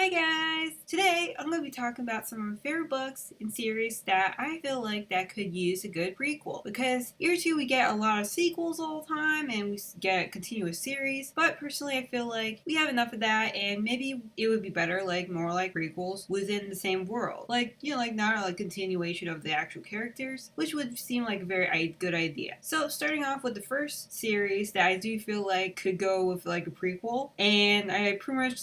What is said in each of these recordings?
Hi guys! Today I'm going to be talking about some of my favorite books and series that I feel like that could use a good prequel. Because here too we get a lot of sequels all the time and we get continuous series, but personally I feel like we have enough of that and maybe it would be better more like prequels within the same world. Like not a continuation of the actual characters, which would seem like a very good idea. So starting off with the first series that I do feel like could go with like a prequel, and I pretty much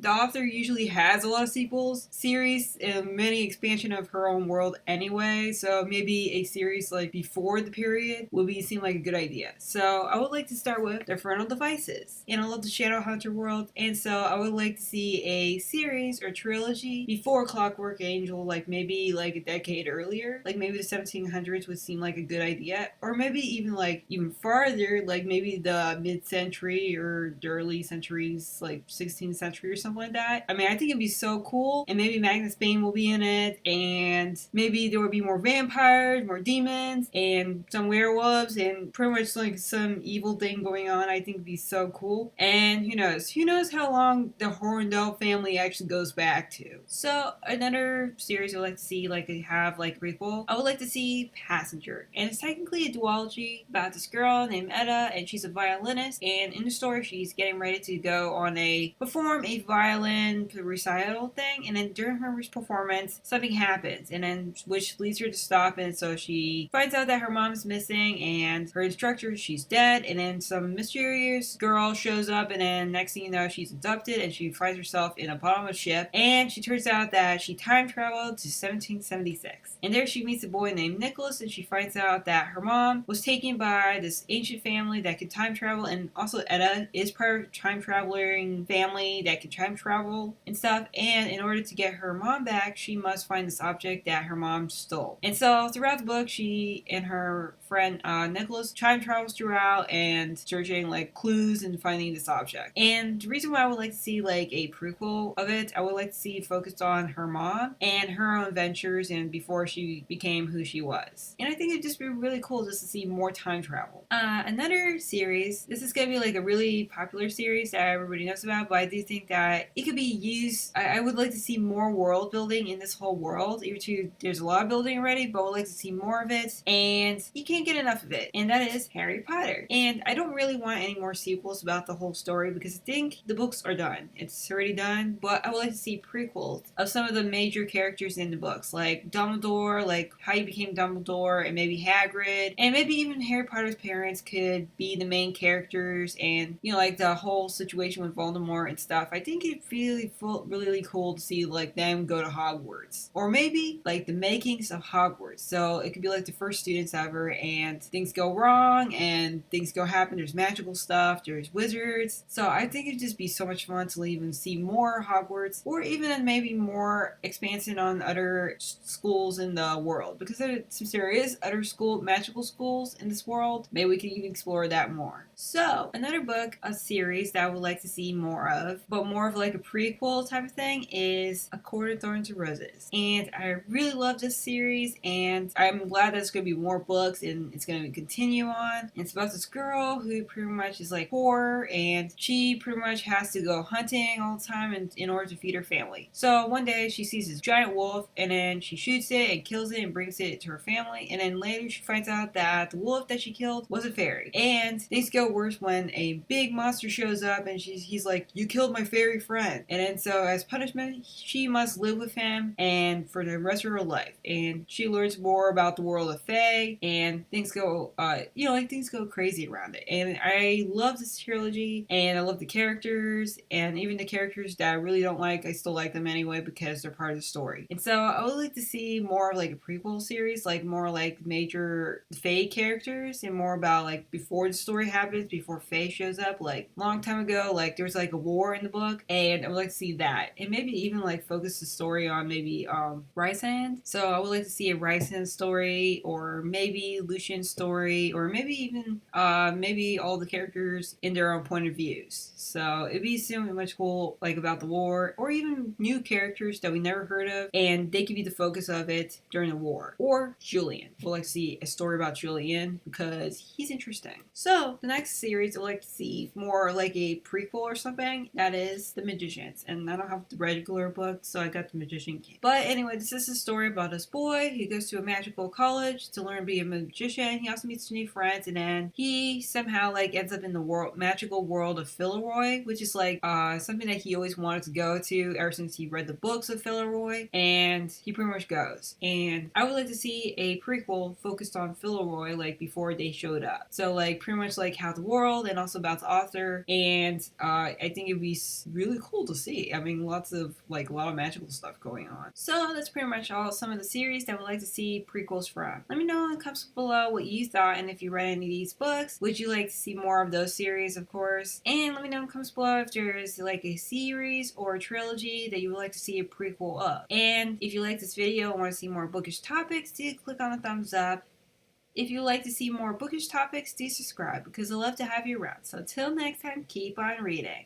the author usually has a lot of sequels, series, and many expansion of her own world anyway, so maybe a series like before the period would seem like a good idea. So I would like to start with the Infernal Devices. And I love the Shadowhunter world, and so I would like to see a series or trilogy before Clockwork Angel, like maybe like a decade earlier. Like maybe the 1700s would seem like a good idea. Or maybe even farther, like maybe the mid-century or the early centuries, like 16th century or something like that. I mean, I think it'd be so cool. And maybe Magnus Bane will be in it, and maybe there would be more vampires, more demons, and some werewolves, and pretty much like some evil thing going on. I think it'd be so cool. And who knows? Who knows how long the Horndell family actually goes back to? So another series I'd like to see, like they have like prequel, I would like to see Passenger. And it's technically a duology about this girl named Etta, and she's a violinist. And in the story, she's getting ready to go on perform a violin recital thing, and then during her performance something happens, and then which leads her to stop, and so she finds out that her mom's missing and her instructor, she's dead, and then some mysterious girl shows up, and then next thing you know she's abducted and she finds herself in a bottom of a ship, and she turns out that she time traveled to 1776, and there she meets a boy named Nicholas, and she finds out that her mom was taken by this ancient family that could time travel, and also Etta is part of time traveling family that can time travel and stuff, and in order to get her mom back she must find this object that her mom stole. And so throughout the book she and her friend Nicholas time travels throughout and searching like clues and finding this object. And the reason why I would like to see like a prequel of it, I would like to see focused on her mom and her own adventures and before she became who she was. And I think it'd just be really cool just to see more time travel. Another series, this is going to be like a really popular series that everybody knows about, but I do think that it could be used. I would like to see more world building in this whole world. Even though there's a lot of building already, but I would like to see more of it, and you can't get enough of it, and that is Harry Potter. And I don't really want any more sequels about the whole story because I think the books are done. It's already done, but I would like to see prequels of some of the major characters in the books, like Dumbledore, like how he became Dumbledore, and maybe Hagrid, and maybe even Harry Potter's parents could be the main characters, and like the whole situation with Voldemort and stuff. I think it'd really really cool to see like them go to Hogwarts, or maybe like the makings of Hogwarts. So it could be like the first students ever, and things go wrong, and things happen. There's magical stuff. There's wizards. So I think it'd just be so much fun to even see more Hogwarts, or even maybe more expansion on other schools in the world. Because since there is other magical schools in this world, maybe we can even explore that more. So another book, a series that I would like to see more of, but more of like a prequel type of thing, is A Court of Thorns and Roses. And I really love this series, and I'm glad that it's going to be more books and it's going to continue on. And it's about this girl who pretty much is like poor, and she pretty much has to go hunting all the time in order to feed her family. So one day she sees this giant wolf, and then she shoots it and kills it and brings it to her family, and then later she finds out that the wolf that she killed was a fairy. And things go worse when a big monster shows up, and he's like, "You killed my fairy friend." And then so as punishment she must live with him and for the rest of her life, and she learns more about the world of Fae, and things go things go crazy around it. And I love this trilogy, and I love the characters, and even the characters that I really don't like, I still like them anyway because they're part of the story. And so I would like to see more of like a prequel series, like more like major Fae characters, and more about like before the story happens, before Fae shows up, like long time ago, like there was like a war in the book, and I would like to see that, and maybe even like focus the story on maybe Rysand. So I would like to see a Rysand story, or maybe evolution story, or maybe even maybe all the characters in their own point of views. So it'd be so much cool, like about the war, or even new characters that we never heard of, and they could be the focus of it during the war. Or Julian. We'll like to see a story about Julian because he's interesting. So the next series I'd like to see more like a prequel or something. That is The Magicians, and I don't have the regular book, so I got The Magician King. But anyway, this is a story about this boy. He goes to a magical college to learn to be a magician. He also meets new friends, and then he somehow like ends up in the magical world of Fauntleroy, which is like something that he always wanted to go to ever since he read the books of Fauntleroy, and he pretty much goes. And I would like to see a prequel focused on Fauntleroy, like before they showed up. So like pretty much like how the world and also about the author, and I think it'd be really cool to see. I mean, a lot of magical stuff going on. So that's pretty much all some of the series that I would like to see prequels from. Let me know in the comments below what you thought, and if you read any of these books, would you like to see more of those series, of course? And let me know in the comments below if there's like a series or a trilogy that you would like to see a prequel of. And if you like this video and want to see more bookish topics, do click on the thumbs up. If you'd like to see more bookish topics, do subscribe because I love to have you around. So till next time, keep on reading.